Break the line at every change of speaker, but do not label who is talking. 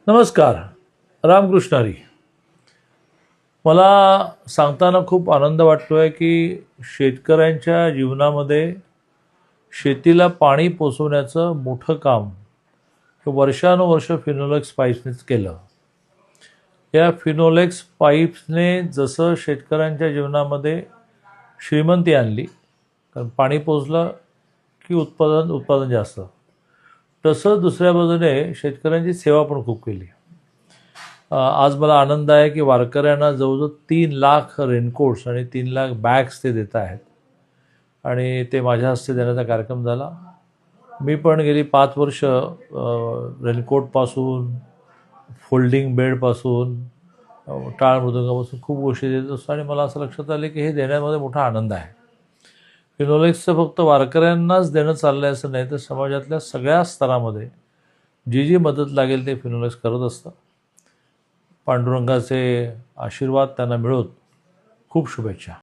नमस्कार. रामकृष्ण हरी. मला सांगताना खूप आनंद वाटतो आहे की शेतकऱ्यांच्या जीवनामध्ये शेतीला पाणी पोचवण्याचं मोठं काम हे वर्षानुवर्ष फिनोलेक्स पाईप्सनेच केलं. या फिनोलेक्स पाईप्सने जसं शेतकऱ्यांच्या जीवनामध्ये श्रीमंती आणली, कारण पाणी पोचलं की उत्पादन जास्त, तसं दुसऱ्या बाजूने शेतकऱ्यांची सेवा पण खूप केली. आज मला आनंद आहे की वारकऱ्यांना जवळजवळ 3 लाख रेनकोट्स आणि 3 लाख बॅग्स ते देत आहेत आणि ते माझ्या हस्ते देण्याचा कार्यक्रम झाला. मी पण गेली 5 वर्ष रेनकोटपासून, फोल्डिंग बेडपासून, टाळ मृदंगापासून खूप गोष्टी देत असतो आणि मला असं लक्षात आलं की हे देण्यामध्ये मोठा आनंद आहे. फिनोलेक्सचं फक्त वारकऱ्यांनाच देणं चाललं आहे असं नाही, तर समाजातल्या सगळ्या स्तरामध्ये जी जी मदत लागेल ते फिनोलेक्स करत असतं. पांडुरंगाचे आशीर्वाद त्यांना मिळोत. खूप शुभेच्छा.